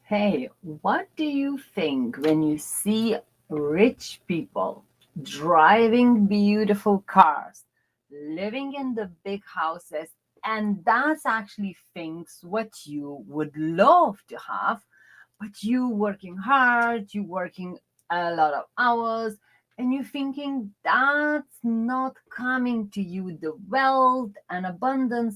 Hey, what do you think when you see rich people driving beautiful cars, living in the big houses, and that's actually things what you would love to have, but you working hard, you working a lot of hours, and you thinking that's not coming to you the wealth and abundance,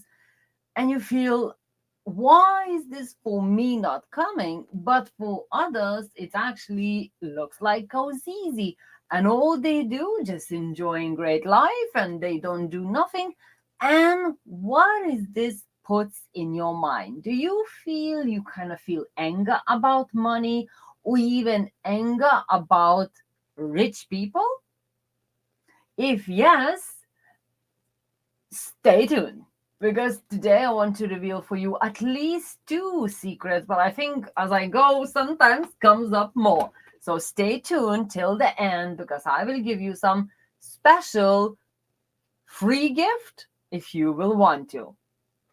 and you feel, why is this for me not coming, but for others it actually looks like goes easy, and all they do just enjoying great life and they don't do nothing. And what is this puts in your mind? Do you feel, you kind of feel anger about money, or even anger about rich people? If yes, stay tuned, because today I want to reveal for you at least two secrets, but I think as I go, sometimes comes up more. So stay tuned till the end, because I will give you some special free gift if you will want to.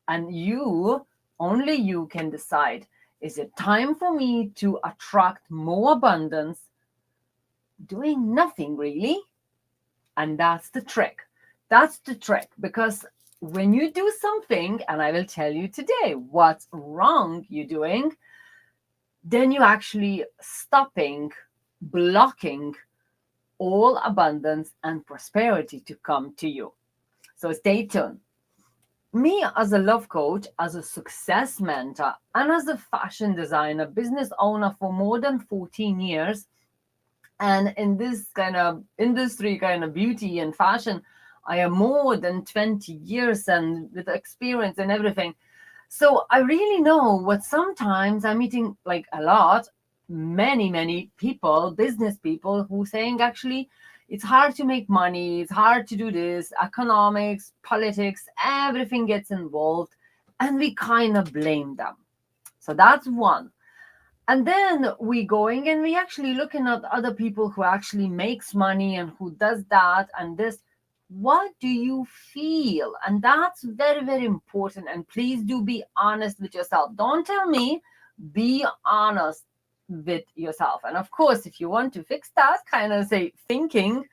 And you, only you can decide, is it time for me to attract more abundance doing nothing really? And that's the trick. That's the trick. Because when you do something, and I will tell you today what's wrong you're doing, then you actually stopping, blocking all abundance and prosperity to come to you. So stay tuned. Me as a love coach, as a success mentor, and as a fashion designer, business owner for more than 14 years, and in this kind of industry, kind of beauty and fashion, I am more than 20 years and with experience and everything. So I really know what sometimes I'm meeting like a lot, many people, business people who saying actually it's hard to make money, it's hard to do this, economics, politics, everything gets involved, and we kind of blame them. So that's one. And then we going and we actually looking at other people who actually makes money and who does that and this. What do you feel? And that's very important. And please do be honest with yourself. Don't tell me, be honest with yourself. And of course, if you want to fix that kind of say thinking,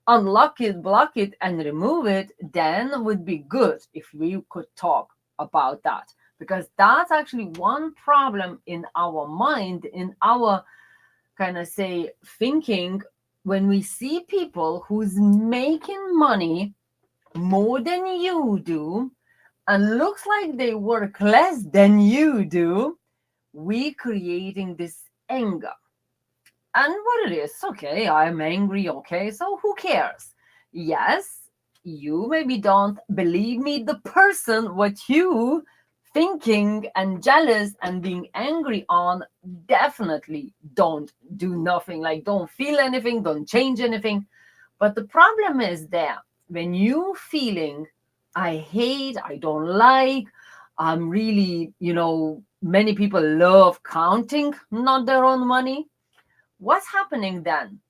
unlock it, block it, and remove it, then would be good if we could talk about that. Because that's actually one problem in our mind, in our kind of say thinking, when we see people who's making money more than you do and looks like they work less than you do, we creating this anger. And what it is, okay, I'm angry, okay, so who cares? Yes, you maybe don't believe me, the person what you thinking and jealous and being angry on, definitely don't do nothing, like don't feel anything, don't change anything. But the problem is there, when you feeling, I hate, I don't like, I'm really, many people love counting not their own money. What's happening then?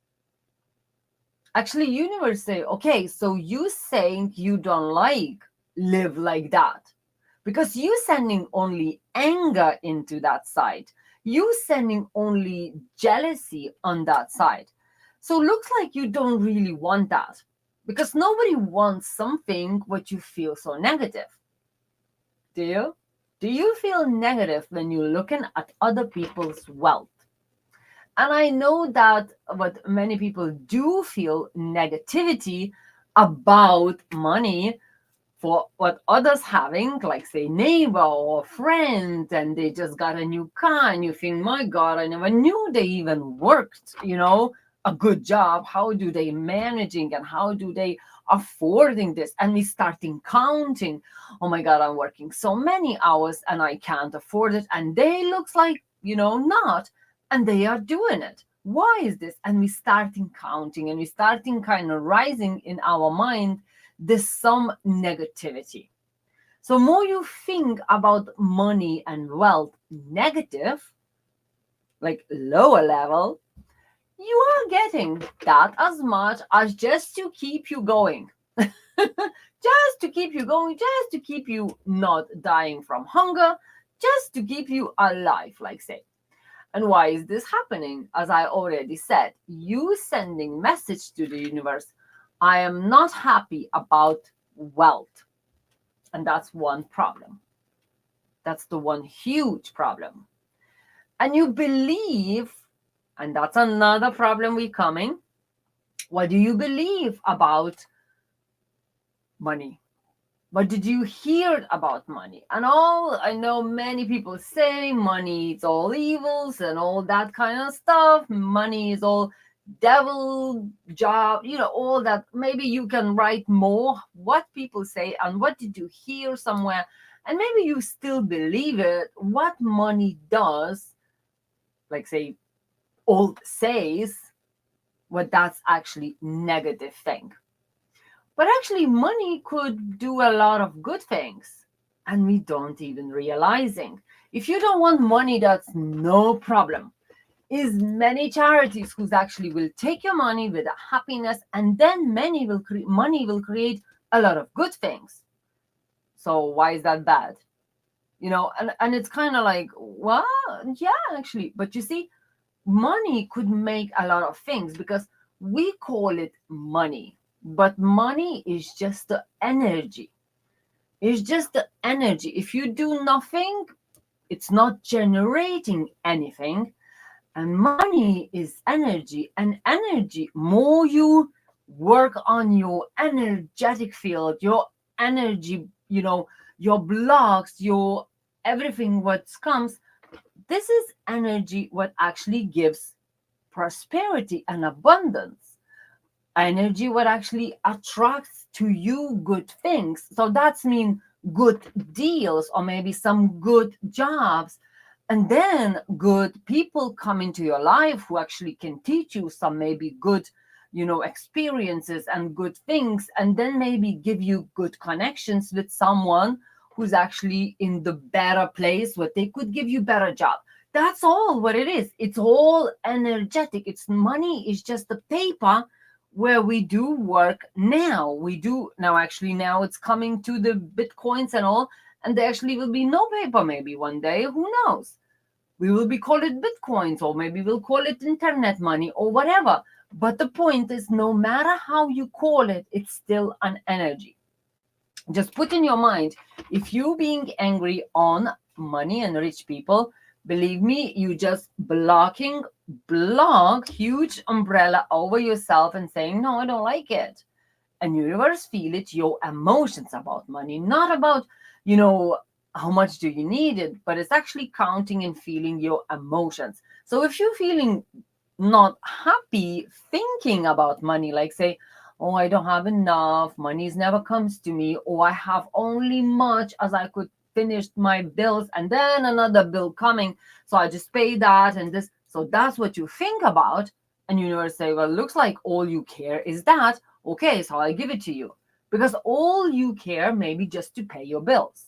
Actually, universe say, okay, so you saying you don't like live like that, because you sending only anger into that side, you sending only jealousy on that side. So looks like you don't really want that, because nobody wants something what you feel so negative. Do you feel negative when you're looking at other people's wealth? And I know that what many people do feel negativity about money for what others having, like say neighbor or friend, and they just got a new car, and you think, my God, I never knew they even worked, a good job. How do they managing and how do they affording this? And we starting counting, oh my God, I'm working so many hours and I can't afford it. And they looks like, not, and they are doing it. Why is this? And we starting counting and we starting kind of rising in our mind this some negativity. So more you think about money and wealth negative, like lower level, you are getting that as much as just to keep you going. Just to keep you going, just to keep you not dying from hunger, just to keep you alive, like say. And why is this happening? As I already said, you sending message to the universe, I am not happy about wealth. And that's one problem. That's the one huge problem. And you believe, and that's another problem we coming. What do you believe about money? What did you hear about money? And all I know many people say money is all evils and all that kind of stuff. Money is all devil job, all that. Maybe you can write more what people say and what did you hear somewhere. And maybe you still believe it. What money does, like say, old says, what that's actually negative thing. But actually, money could do a lot of good things, and we don't even realizing. If you don't want money, that's no problem. Is many charities who's actually will take your money with a happiness, and then money will create a lot of good things. So why is that bad? And it's kind of like, well, yeah, actually, but you see, money could make a lot of things because we call it money, but money is just the energy. It's just the energy. If you do nothing, it's not generating anything. And money is energy. And energy, more you work on your energetic field, your energy, your blocks, your everything what comes, this is energy what actually gives prosperity and abundance. Energy what actually attracts to you good things. So that's mean good deals or maybe some good jobs. And then good people come into your life who actually can teach you some maybe good, experiences and good things. And then maybe give you good connections with someone who's actually in the better place where they could give you better job. That's all what it is. It's all energetic. It's money is just the paper where we do work now. We do now, actually, now it's coming to the bitcoins and all, and there actually will be no paper maybe one day. Who knows? We will be call it bitcoins, or maybe we'll call it internet money or whatever. But the point is, no matter how you call it, it's still an energy. Just put in your mind, if you being angry on money and rich people, believe me, you just block huge umbrella over yourself and saying, no, I don't like it. And universe feel it, your emotions about money, not about, how much do you need it, but it's actually counting and feeling your emotions. So if you're feeling not happy thinking about money, like say, oh, I don't have enough, money's never comes to me, or I have only much as I could finish my bills and then another bill coming, so I just pay that and this. So that's what you think about. And universe say, well, looks like all you care is that. Okay, so I'll give it to you. Because all you care maybe just to pay your bills.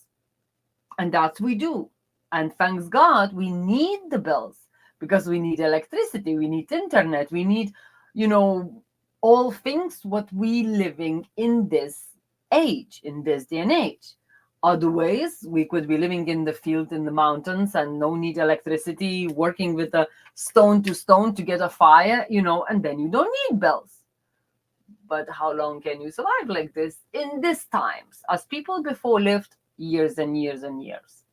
And that's we do. And thanks God, we need the bills because we need electricity, we need internet, we need, all things what we living in this age, in this day and age. Other ways, we could be living in the field in the mountains and no need electricity, working with a stone to get a fire, and then you don't need bills. But how long can you survive like this in these times? As people before lived years and years and years.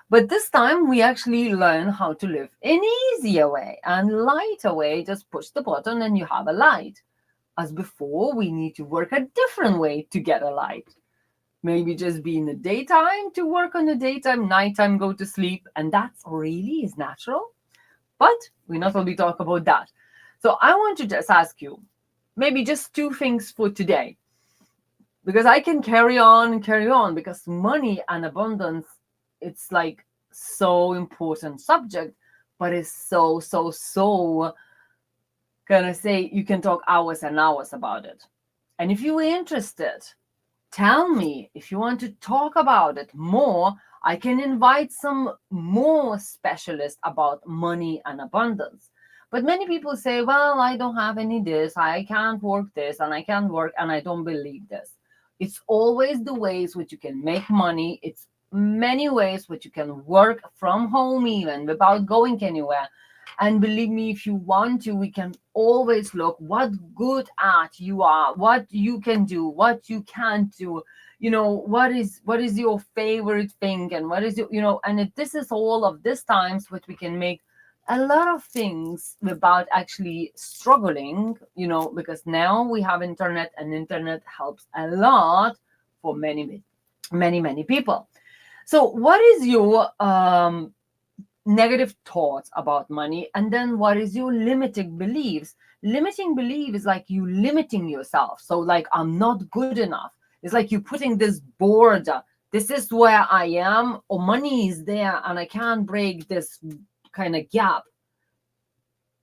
But this time we actually learn how to live in easier way and lighter way. Just push the button and you have a light. As before, we need to work a different way to get a light. Maybe just be in the daytime to work on the daytime, nighttime go to sleep, and that's really is natural. But we're not going to talk about that. So I want to just ask you, maybe just two things for today, because I can carry on and carry on, because money and abundance, it's like so important subject, but it's so gonna say you can talk hours and hours about it. And if you're interested, tell me. If you want to talk about it more, I can invite some more specialists about money and abundance. But many people say, well, I don't have any this, I can't work this, and I can't work, and I don't believe this. It's always the ways which you can make money. It's many ways which you can work from home even without going anywhere. And believe me, if you want to, we can always look what good at you are, what you can do, what you can't do, what is your favorite thing, and what is and this is all of this times what we can make a lot of things without actually struggling, because now we have internet, and internet helps a lot for many, many, many people. So what is your negative thoughts about money, and then what is your limiting beliefs? Limiting belief is like you limiting yourself, so like, I'm not good enough. It's like you putting this border. This is where I am, or money is there, and I can't break this kind of gap.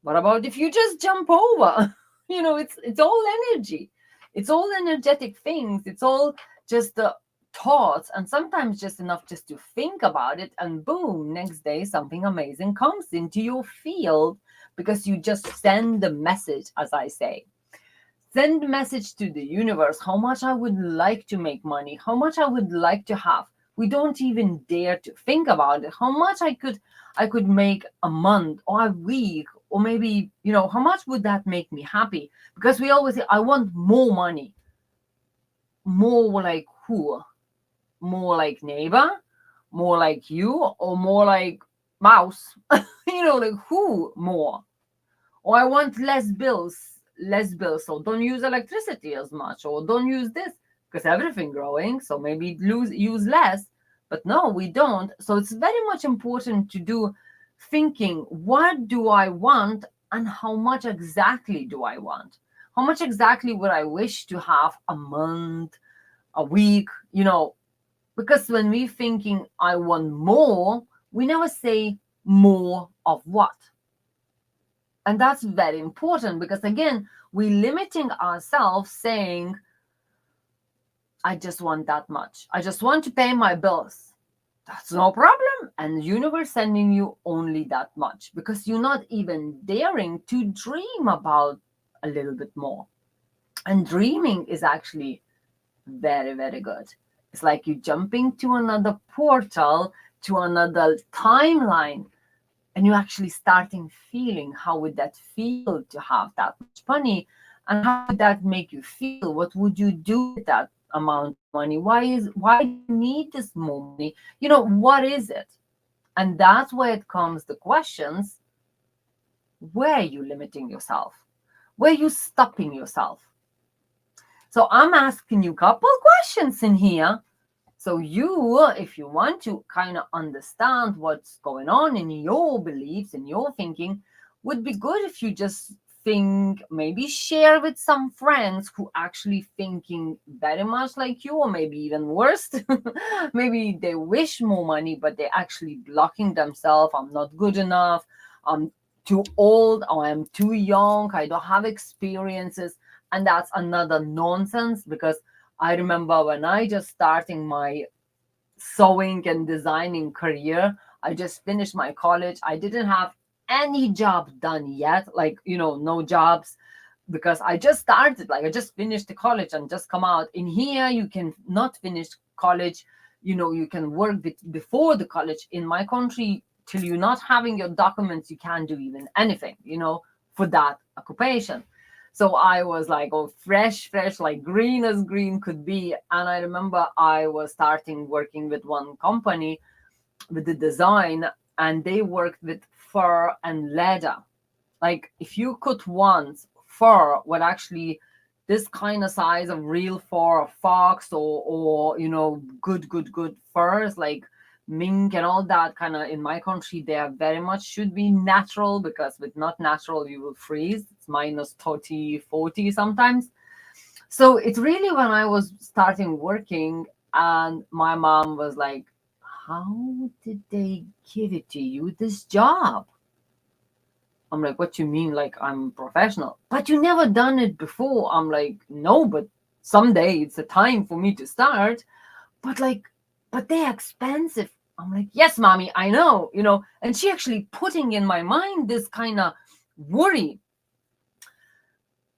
What about if you just jump over? It's all energy. It's all energetic things. It's all just the thoughts, and sometimes just enough just to think about it, and boom, next day something amazing comes into your field, because you just send the message, as I say. Send a message to the universe how much I would like to make money, how much I would like to have. We don't even dare to think about it. How much I could make a month or a week, or maybe, how much would that make me happy? Because we always say, I want more money. More like who? More like neighbor? More like you? Or more like mouse? Like who more? Or I want less bills, so don't use electricity as much, or don't use this, because everything growing, so maybe use less. But no, we don't. So it's very much important to do thinking, what do I want, and how much exactly do I want? How much exactly would I wish to have a month, a week? Because when we thinking I want more, we never say more of what. And that's very important, because again, we limiting ourselves, saying, I just want that much. I just want to pay my bills. That's no problem. And the universe sending you only that much, because you're not even daring to dream about a little bit more. And dreaming is actually very, very good. It's like you jumping to another portal, to another timeline, and you're actually starting feeling how would that feel to have that much money, and how would that make you feel? What would you do with that amount of money? Why do you need this more money? What is it? And that's where it comes the questions. Where are you limiting yourself? Where are you stopping yourself? So I'm asking you a couple questions in here. So you, if you want to kind of understand what's going on in your beliefs and your thinking, would be good if you just think, maybe share with some friends who actually thinking very much like you, or maybe even worse. Maybe they wish more money, but they're actually blocking themselves. I'm not good enough. I'm too old, or I'm too young. I don't have experiences. And that's another nonsense, because I remember when I just starting my sewing and designing career, I just finished my college. I didn't have any job done yet, like, no jobs, because I just started, like I just finished the college and just come out. In here, you can not finish college, you can work before the college. In my country, till you're not having your documents, you can't do even anything, for that occupation. So I was like, oh, fresh, like green as green could be. And I remember I was starting working with one company with the design, and they worked with fur and leather. Like, if you could want fur, what actually this kind of size of real fur, of fox, or good furs, like mink and all that kind of, in my country, they are very much should be natural, because with not natural, you will freeze. It's minus 30, 40 sometimes. So it's really when I was starting working, and my mom was like, how did they give it to you, this job? I'm like, what you mean? Like, I'm professional, but you never done it before. I'm like, no, but someday it's a time for me to start. But like, but they're expensive. I'm like, yes, mommy, I know, and she actually putting in my mind this kind of worry.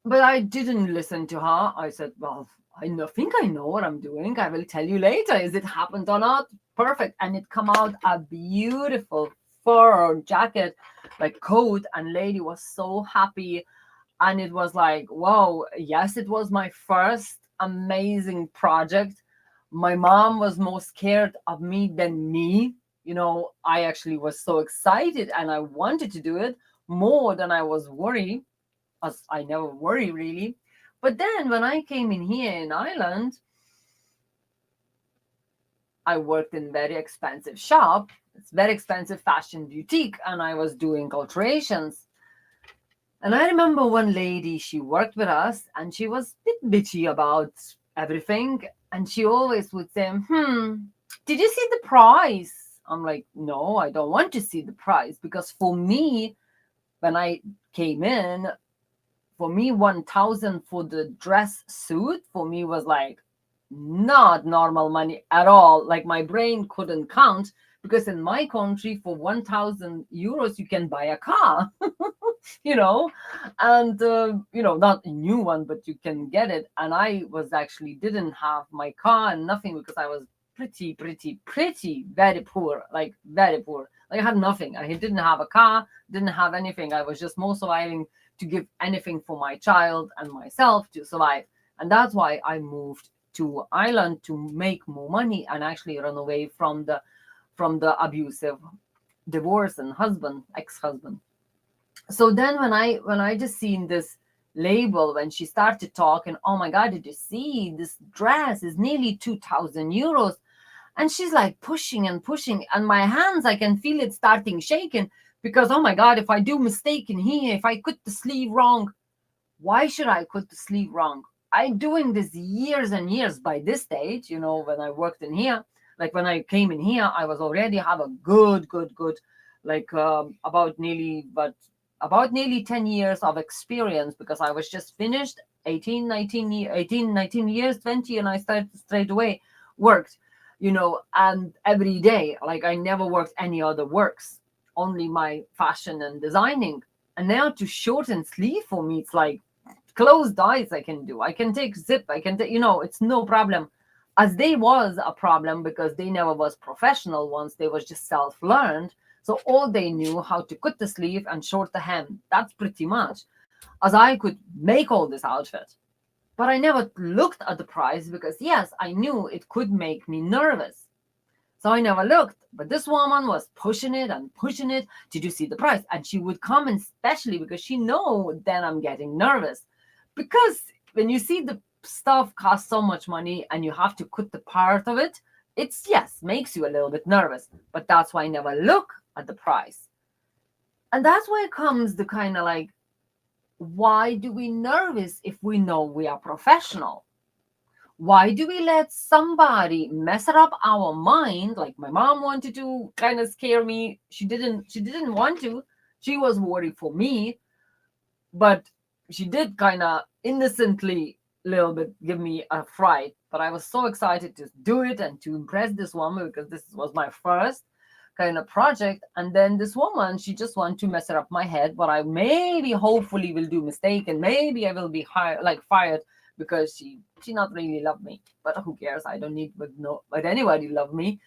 But I didn't listen to her. I said, well, think I know what I'm doing. I will tell you later. Is it happened or not? Perfect. And it come out a beautiful fur or jacket, like coat, and lady was so happy. And it was like, wow, yes, it was my first amazing project. My mom was more scared of me than me. I actually was so excited and I wanted to do it more than I was worried, as I never worry really. But then when I came in here in Ireland, I worked in very expensive shop. It's very expensive fashion boutique, and I was doing alterations. And I remember one lady, she worked with us and she was a bit bitchy about everything. And she always would say, did you see the price? I'm like, no, I don't want to see the price, because for me, when I came in, for me 1,000 for the dress suit for me was like not normal money at all. Like my brain couldn't count, because in my country for 1,000 euros you can buy a car. you know and not a new one, but you can get it. And I was actually didn't have my car and nothing, because I was pretty very poor, like very poor. Like I had nothing. I didn't have a car, didn't have anything. I was just more surviving to give anything for my child and myself to survive. And that's why I moved to Ireland, to make more money and actually run away from the abusive divorce and ex-husband. So then when I just seen this label, when she started talking, oh my god, did you see this dress is nearly 2,000 euros? And she's like pushing and pushing, and my hands, I can feel it starting shaking, because oh my god, if I do mistake in here, if I cut the sleeve wrong, why should I cut the sleeve wrong? I'm doing this years and years. By this stage, when I worked in here, like when I came in here, I was already have a good, like about nearly 10 years of experience, because I was just finished 18 years, 20, and I started straight away worked, and every day, like I never worked any other works, only my fashion and designing. And now to shorten sleeve for me, it's like closed eyes. I can do, I can take zip, I can take, it's no problem. As they was a problem, because they never was professional ones, they was just self-learned. So all they knew how to cut the sleeve and short the hem, that's pretty much. As I could make all this outfit, but I never looked at the price, because yes, I knew it could make me nervous. So I never looked. But this woman was pushing it and pushing it. Did you see the price? And she would come, and especially because she know then I'm getting nervous. Because when you see the stuff costs so much money and you have to cut the part of it, it's, yes, makes you a little bit nervous. But that's why I never look at the price. And that's where comes the kind of like, why do we nervous if we know we are professional? Why do we let somebody mess up our mind? Like my mom wanted to kind of scare me. She didn't want to. She was worried for me, but she did kind of innocently a little bit give me a fright. But I was so excited to do it and to impress this woman, because this was my first kind of project. And then this woman, she just wanted to mess up my head, but I maybe hopefully will do mistake, and maybe I will be fired, because she not really love me. But who cares? I don't need but anybody love me,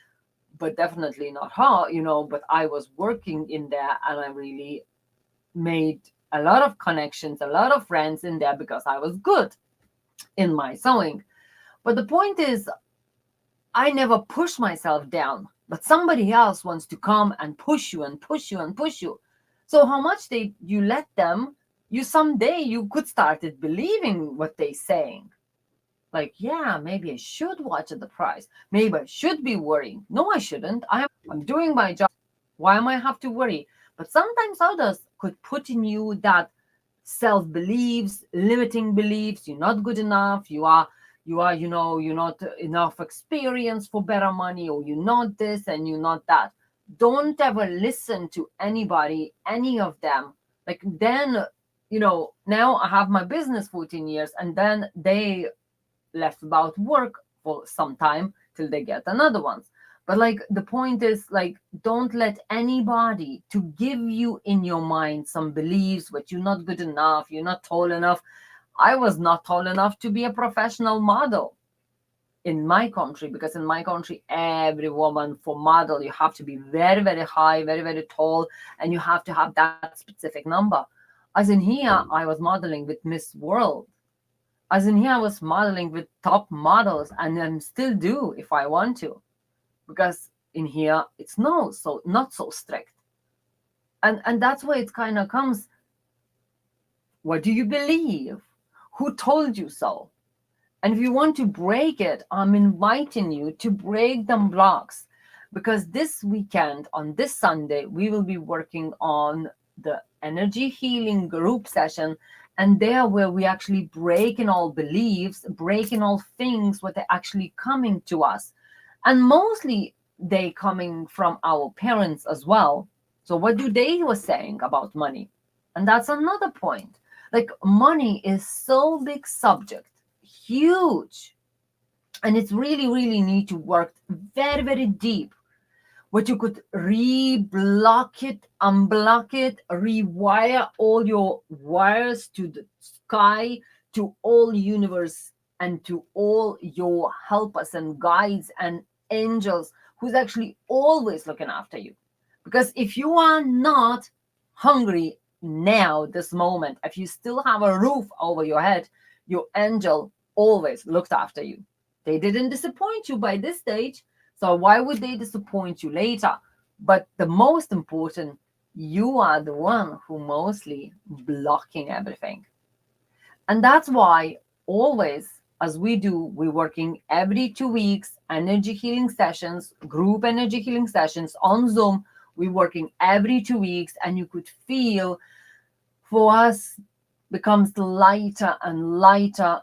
but definitely not her, But I was working in there, and I really made a lot of connections, a lot of friends in there, because I was good in my sewing. But the point is, I never push myself down, but somebody else wants to come and push you and push you and push you. So how much you let them, you someday you could start believing what they saying. Like, yeah, maybe I should watch at the price. Maybe I should be worrying. No, I shouldn't. I'm doing my job. Why am I have to worry? But sometimes others could put in you that self beliefs, limiting beliefs. You're not good enough. You're not enough experience for better money, or you're not this and you're not that. Don't ever listen to anybody, any of them. Like then, now I have my business 14 years, and then they left about work for some time till they get another ones. But like the point is, like, don't let anybody to give you in your mind some beliefs that you're not good enough, you're not tall enough. I was not tall enough to be a professional model. in my country, because in my country, every woman for model, you have to be very, very high, very, very tall, and you have to have that specific number. As in here, I was modeling with Miss World. As in here, I was modeling with top models, and I still do if I want to, because in here it's no so not so strict. And that's where it kind of comes. What do you believe? Who told you so? And if you want to break it, I'm inviting you to break them blocks, because this weekend, on this Sunday, we will be working on the energy healing group session. And there, where we actually break in all beliefs, break in all things, what are actually coming to us. And mostly they coming from our parents as well. So what do they were saying about money? And that's another point. Like, money is so big subject, huge, and it's really, really need to work very, very deep. What you could re-block it, unblock it, rewire all your wires to the sky, to all universe, and to all your helpers and guides and angels, who's actually always looking after you. Because if you are not hungry now, this moment, if you still have a roof over your head, your angel always looked after you. They didn't disappoint you by this stage, so why would they disappoint you later? But the most important, you are the one who mostly blocking everything. And that's why always, as we do, we're working every 2 weeks, energy healing sessions, group energy healing sessions on Zoom. We're working every 2 weeks, and you could feel for us becomes lighter and lighter.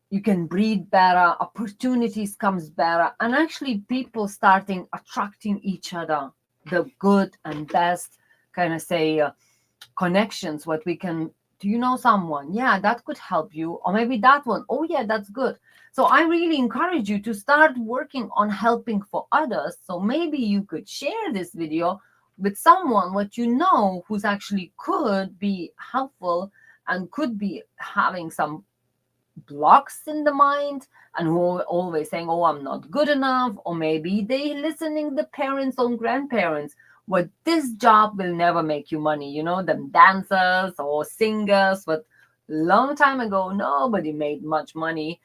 You can breathe better, opportunities comes better, and actually people starting attracting each other, the good and best kind of say connections, what we can. Do you know someone? Yeah, that could help you. Or maybe that one. Oh yeah, that's good. So I really encourage you to start working on helping for others. So maybe you could share this video with someone what you know who's actually could be helpful and could be having some blocks in the mind, and who are always saying, oh, I'm not good enough. Or maybe they listening the parents or grandparents, what this job will never make you money, them dancers or singers, but long time ago nobody made much money,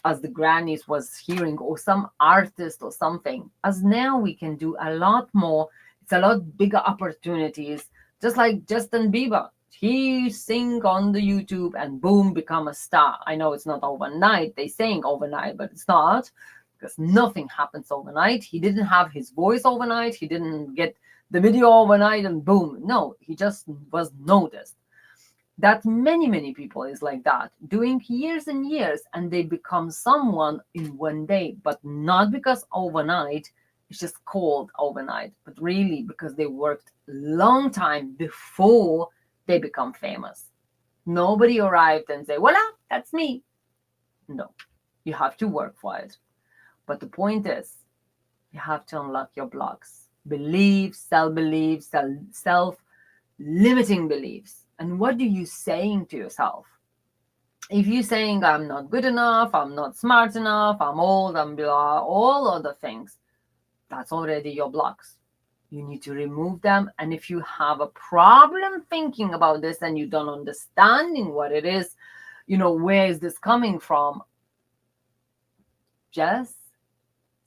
as the grannies was hearing, or some artist or something. As now we can do a lot more. It's a lot bigger opportunities, just like Justin Bieber. He sing on the YouTube and boom, become a star. I know it's not overnight. They saying overnight, but it's not, because nothing happens overnight. He didn't have his voice overnight. He didn't get the video overnight and boom. No, he just was noticed. That many people is like that, doing years and years, and they become someone in one day, but not because overnight. It's just called overnight, but really because they worked long time before they become famous. Nobody arrived and say, voila, that's me. No, you have to work for it. But the point is, you have to unlock your blocks, beliefs, self-limiting beliefs. And what are you saying to yourself? If you're saying, I'm not good enough, I'm not smart enough, I'm old, I'm blah, all other things, that's already your blocks. You need to remove them. And if you have a problem thinking about this and you don't understanding what it is, where is this coming from, just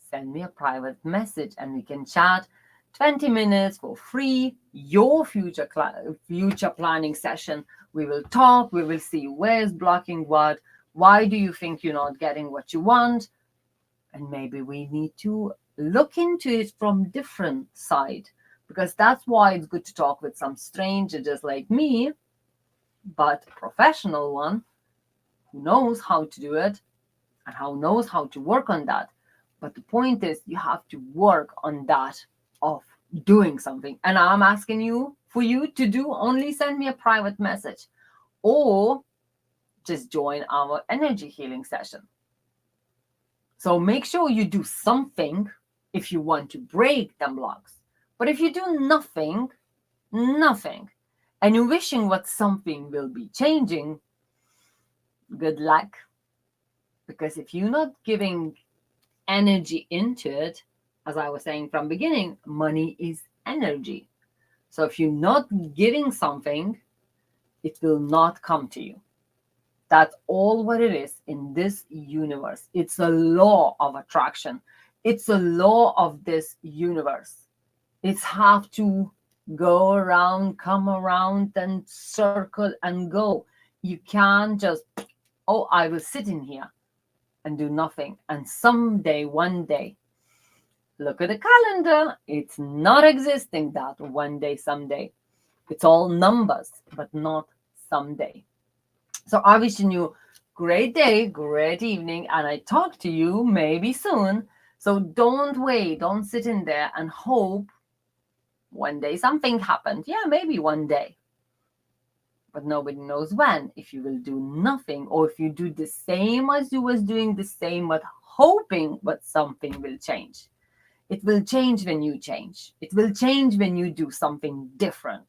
send me a private message and we can chat 20 minutes for free, your future planning session. We will talk, we will see where's blocking what, why do you think you're not getting what you want, and maybe we need to look into it from different side, because that's why it's good to talk with some stranger just like me, but professional one who knows how to do it and how knows how to work on that. But the point is, you have to work on that of doing something. And I'm asking you for you to do, only send me a private message or just join our energy healing session. So make sure you do something if you want to break them blocks. But if you do nothing, and you're wishing what something will be changing, good luck. Because if you're not giving energy into it, as I was saying from beginning, money is energy. So if you're not giving something, it will not come to you. That's all what it is in this universe. It's a law of attraction. It's a law of this universe. It's have to go around, come around, and circle and go. You can't just, oh, I will sit in here and do nothing. And someday, one day, look at the calendar. It's not existing that one day, someday. It's all numbers, but not someday. So I wish you great day, great evening, and I talk to you maybe soon. So don't wait, don't sit in there and hope one day something happened. Yeah, maybe one day. But nobody knows when. If you will do nothing, or if you do the same as you was doing the same, but hoping but something will change. It will change when you change. It will change when you do something different.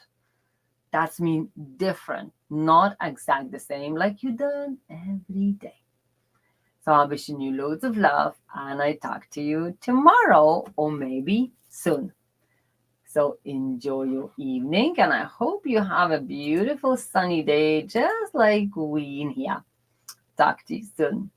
That's mean different, not exact the same like you done every day. So I'm wishing you loads of love, and I talk to you tomorrow or maybe soon. So enjoy your evening, and I hope you have a beautiful sunny day just like we in here. Talk to you soon.